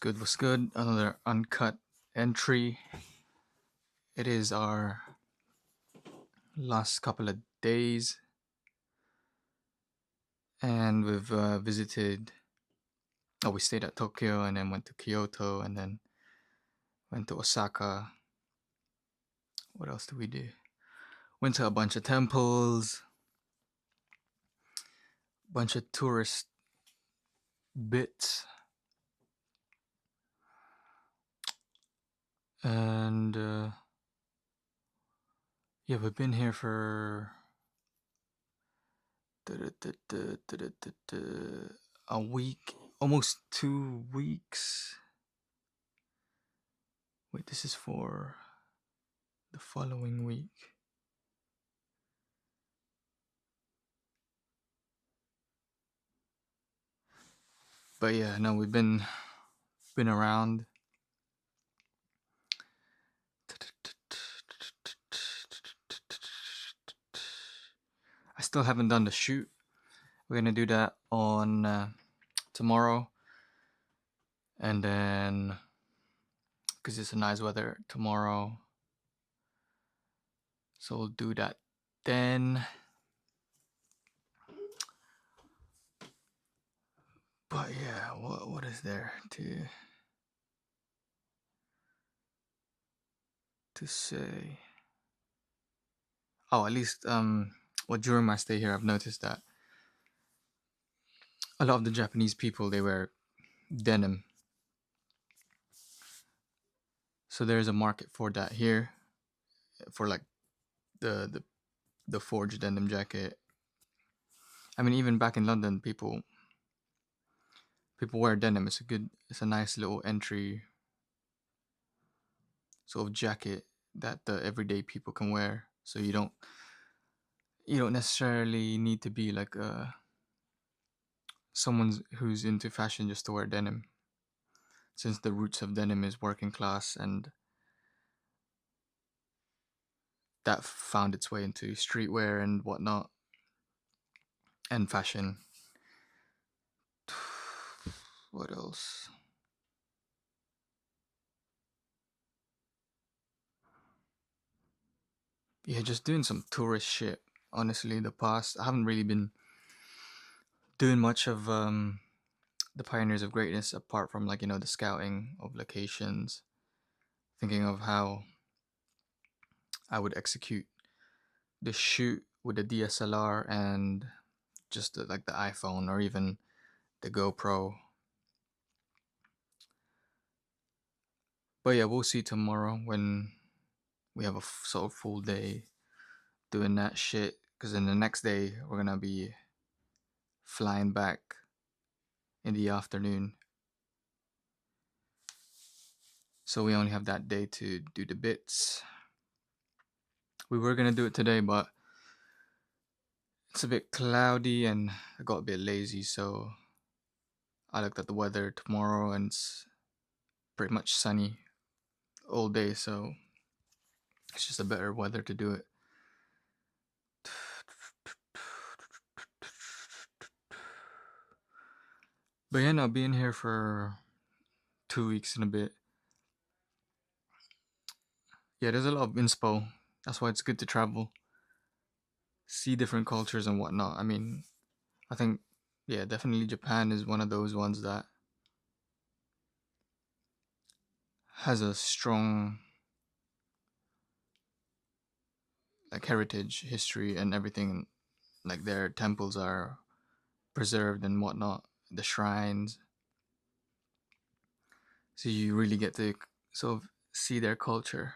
good? What's good? Another uncut entry. It is our last couple of days, and we've visited. Oh, we stayed at Tokyo and then went to Kyoto and then went to Osaka. What else did we do? Went to a bunch of temples, bunch of tourist bits, and yeah, we've been here for a week, almost 2 weeks. Wait, this is for the following week. But yeah, no, we've been around. I still haven't done the shoot. We're gonna do that on tomorrow, and then because it's a nice weather tomorrow, so we'll do that then. But yeah, what is there to say? Oh, at least well, during my stay here, I've noticed that a lot of the Japanese people, they wear denim, so there's a market for that here, for like the the the forged denim jacket. I mean, even back in London, people wear denim. It's a nice little entry sort of jacket that the everyday people can wear. So you don't necessarily need to be like someone who's into fashion just to wear denim, since the roots of denim is working class, and that found its way into streetwear and whatnot and fashion. What else? Yeah, just doing some tourist shit. Honestly, the past I haven't really been doing much of the pioneers of greatness apart from, like, the scouting of locations, thinking of how I would execute the shoot with the DSLR and just like the iPhone or even the GoPro. But yeah, we'll see tomorrow when we have a sort of full day doing that shit, because then the next day we're gonna be flying back in the afternoon, so we only have that day to do the bits. We were gonna do it today, but it's a bit cloudy and I got a bit lazy, so I looked at the weather tomorrow and it's pretty much sunny all day, so it's just a better weather to do it. But yeah, no, being here for 2 weeks and a bit, yeah, there's a lot of inspo. That's why it's good to travel, see different cultures and whatnot. I mean, I think, yeah, definitely Japan is one of those ones that has a strong like heritage, history, and everything. Like their temples are preserved and whatnot, the shrines. So you really get to sort of see their culture.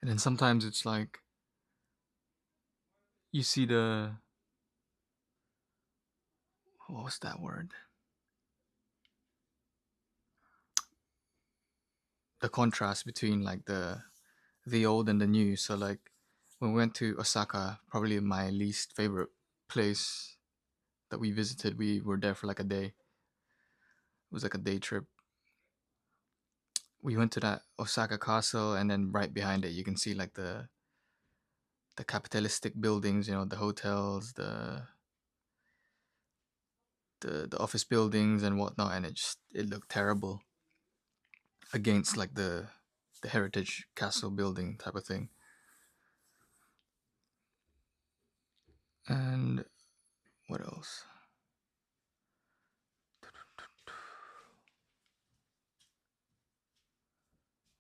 And then sometimes it's like you see what was that word? The contrast between like the old and the new. So like when we went to Osaka, probably my least favorite place that we visited, we were there for like a day. It was like a day trip. We went to that Osaka castle, and then right behind it you can see like the capitalistic buildings, the hotels, the office buildings and whatnot, and it looked terrible against like the heritage castle building type of thing. And what else?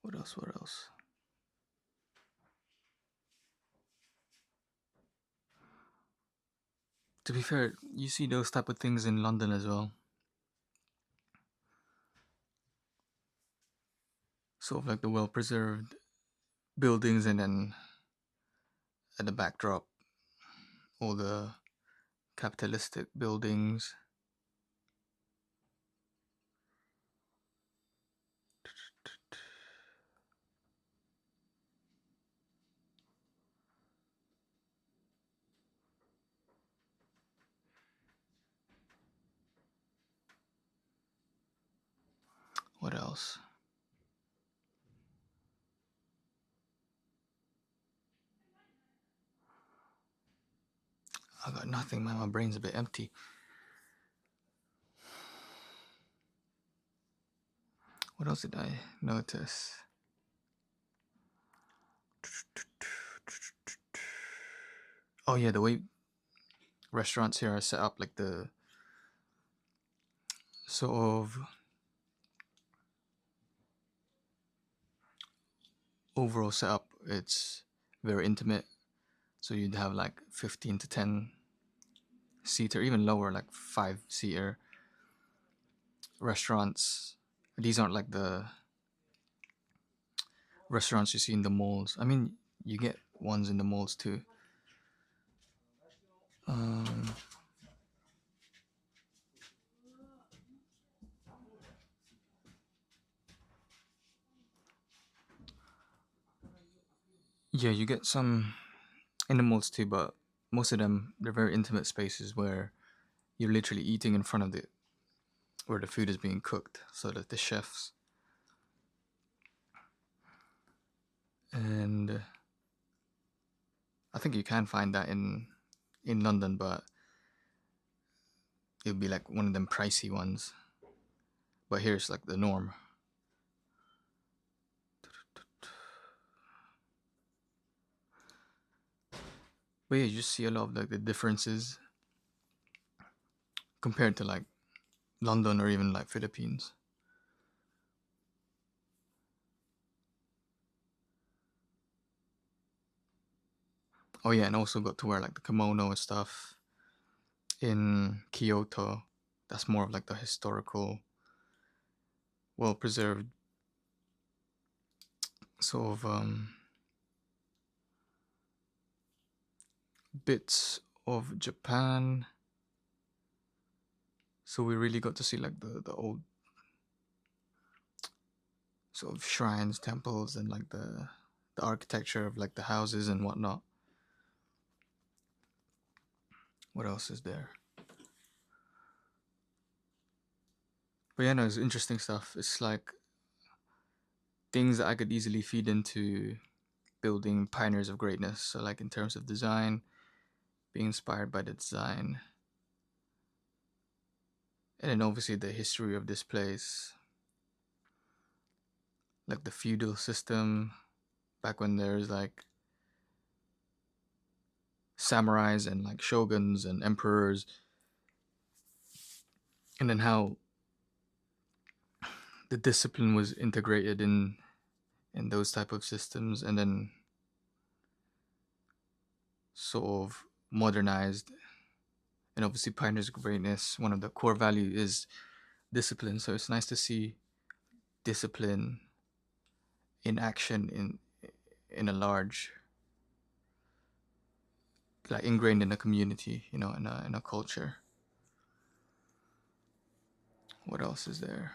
What else? What else? To be fair, you see those type of things in London as well. Sort of like the well preserved buildings, and then at the backdrop, all the capitalistic buildings. What else? I got nothing, man. My brain's a bit empty. What else did I notice? Oh yeah, the way restaurants here are set up, like the sort of overall setup, it's very intimate. So you'd have like 15 to 10 seater, even lower, like 5 seater restaurants. These aren't like the restaurants you see in the malls. I mean, you get ones in the malls too. Um, yeah, you get some in the malls too, but most of them, they're very intimate spaces where you're literally eating in front of the where the food is being cooked, so that the chefs. And I think you can find that in London, but it'll be like one of them pricey ones. But here's like the norm. But yeah, you just see a lot of like the differences compared to like London or even like Philippines. Oh yeah, and also got to wear like the kimono and stuff in Kyoto. That's more of like the historical, well preserved sort of bits of Japan. So we really got to see like the old sort of shrines, temples, and like the architecture of like the houses and whatnot. What else is there? But yeah, no, it's interesting stuff. It's like things that I could easily feed into building pioneers of greatness. So like in terms of design, being inspired by the design, and then obviously the history of this place, like the feudal system back when there's like samurais and like shoguns and emperors, and then how the discipline was integrated in those type of systems, and then sort of modernized. And obviously pioneers of greatness, one of the core values is discipline. So it's nice to see discipline in action in a large, like ingrained in a community, in a culture. What else is there?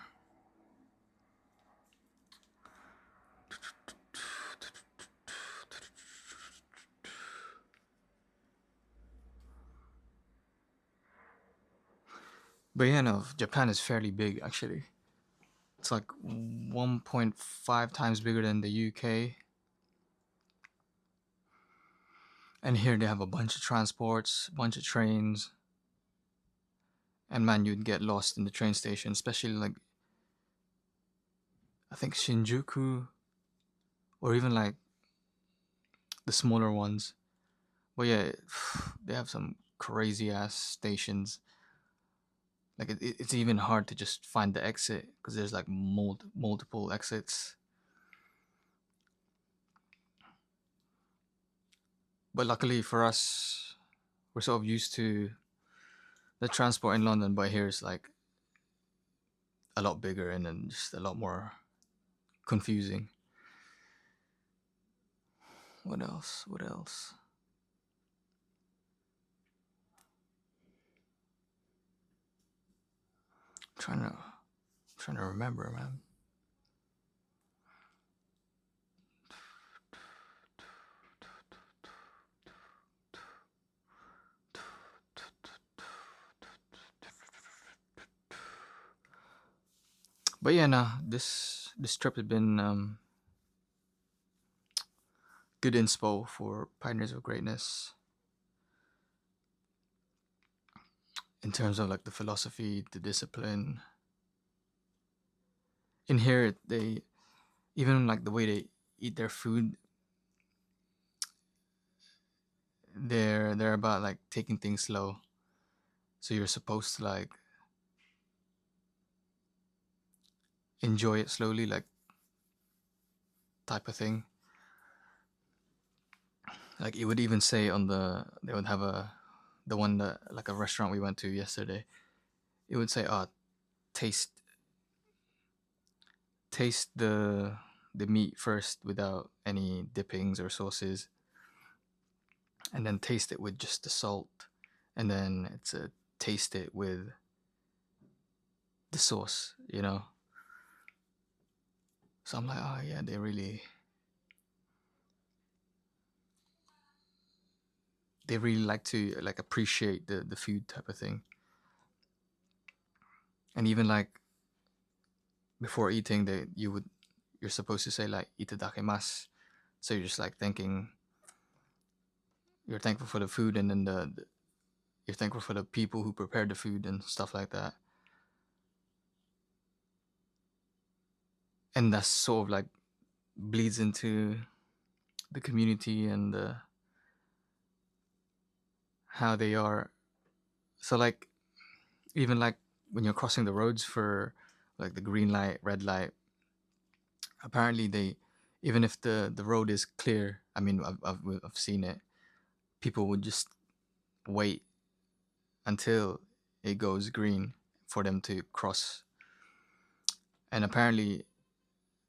But yeah, no, Japan is fairly big actually. It's like 1.5 times bigger than the UK. And here they have a bunch of transports, a bunch of trains, And man, you'd get lost in the train station, especially like I think Shinjuku or even like the smaller ones. But yeah, they have some crazy ass stations. Like it's even hard to just find the exit because there's like multiple exits. But luckily for us, we're sort of used to the transport in London. But here it's like a lot bigger and then just a lot more confusing. What else? What else? Trying to remember, man. But yeah, nah, this trip has been good inspo for Pioneers of Greatness in terms of like the philosophy, the discipline. In here, they even like the way they eat their food. They're about like taking things slow. So you're supposed to like enjoy it slowly, like type of thing. Like it would even say on they would have the one that like a restaurant we went to yesterday. It would say, "Oh, taste taste the meat first without any dippings or sauces, and then taste it with just the salt, and then it's a taste it with the sauce." So I'm like, oh yeah, they really like to like appreciate the food type of thing. And even like before eating, you're supposed to say like itadakimasu. So you're just like thinking you're thankful for the food, and then you're thankful for the people who prepared the food and stuff like that. And that's sort of like bleeds into the community and how they are. So like even like when you're crossing the roads for like the green light, red light, apparently they even if the road is clear, I mean I've seen it, people would just wait until it goes green for them to cross. And apparently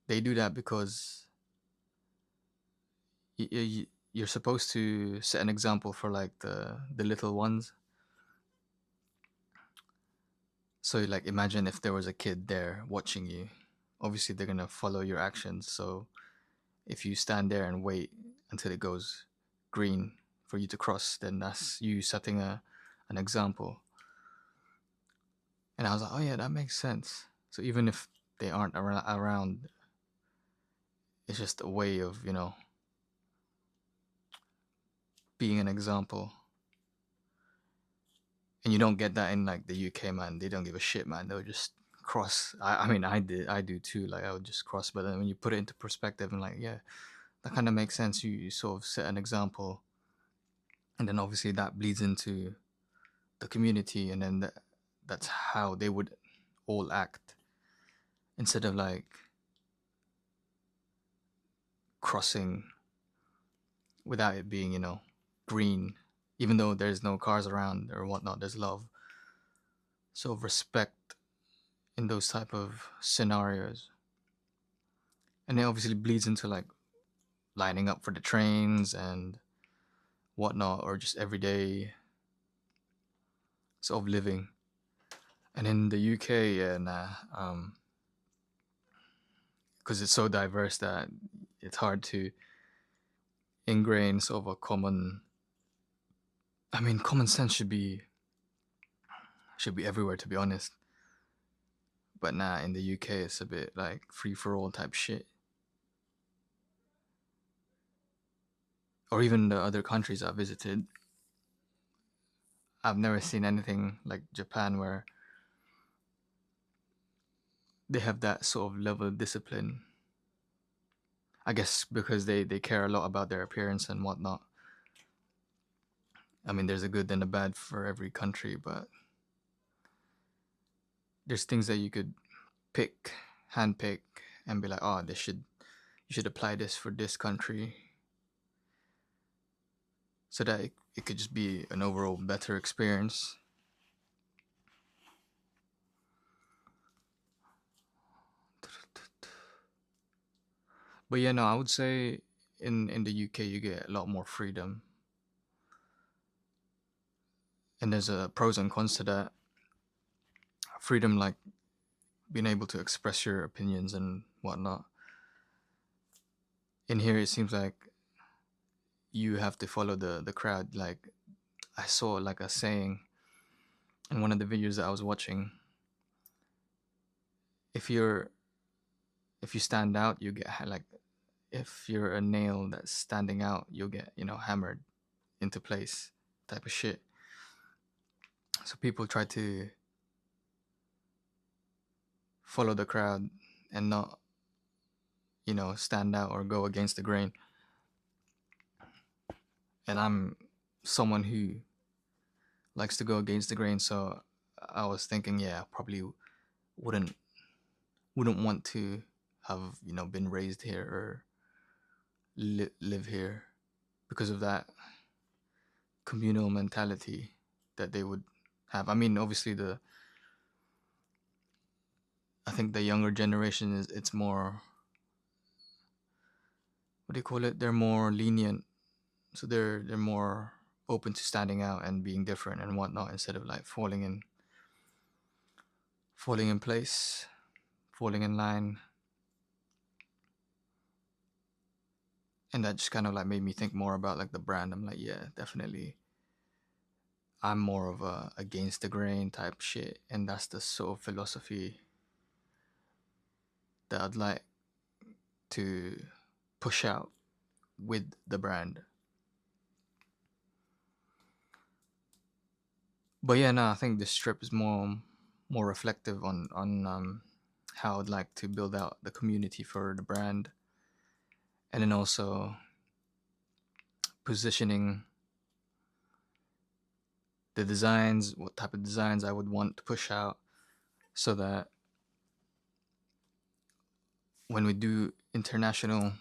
they do that because you're supposed to set an example for like the little ones. So like imagine if there was a kid there watching you, obviously they're gonna follow your actions. So if you stand there and wait until it goes green for you to cross, then that's you setting an example. And I was like, oh yeah, that makes sense. So even if they aren't around, it's just a way of being an example. And you don't get that in like the UK, man. They don't give a shit, man. They'll just cross. I mean, I do too. Like I would just cross, but then when you put it into perspective and like, yeah, that kind of makes sense. You sort of set an example, and then obviously that bleeds into the community, and then that's how they would all act instead of like crossing without it being green, even though there's no cars around or whatnot. There's a lot of sort of respect in those type of scenarios, and it obviously bleeds into like lining up for the trains and whatnot, or just everyday sort of living. And in the UK, yeah, nah, because it's so diverse that it's hard to ingrain sort of a common. I mean, common sense should be everywhere, to be honest. But nah, in the UK, it's a bit like free for all type shit. Or even the other countries I visited, I've never seen anything like Japan where they have that sort of level of discipline. I guess because they care a lot about their appearance and whatnot. I mean, there's a good and a bad for every country, but there's things that you could pick, handpick, and be like, oh, this should you should apply this for this country, so that it could just be an overall better experience. But yeah, no, I would say in the UK you get a lot more freedom, and there's a pros and cons to that. Freedom, like being able to express your opinions and whatnot. In here, it seems like you have to follow the crowd. Like I saw like a saying in one of the videos that I was watching. If you're if you stand out, you get like if you're a nail that's standing out, you'll get hammered into place, type of shit. So people try to follow the crowd and not stand out or go against the grain. And I'm someone who likes to go against the grain, so I was thinking, yeah, I probably wouldn't wouldn't want to have been raised here or live here because of that communal mentality that they would have. I mean, obviously I think the younger generation is it's more, what do you call it? They're more lenient, so they're more open to standing out and being different and whatnot instead of like falling in place, falling in line. And that just kind of like made me think more about like the brand. I'm like, yeah, definitely. I'm more of a against the grain type shit, and that's the sort of philosophy that I'd like to push out with the brand. But yeah, no, I think this trip is more reflective on how I'd like to build out the community for the brand, and then also positioning the designs, what type of designs I would want to push out, so that when we do international,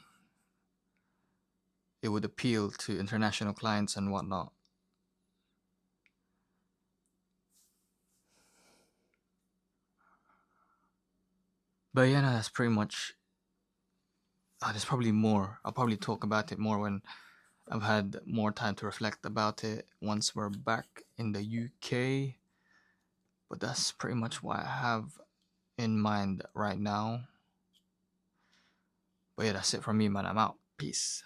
it would appeal to international clients and whatnot. But yeah, no, that's pretty much. There's probably more. I'll probably talk about it more when I've had more time to reflect about it once we're back in the UK. But that's pretty much what I have in mind right now. But yeah, that's it from me, man. I'm out. Peace.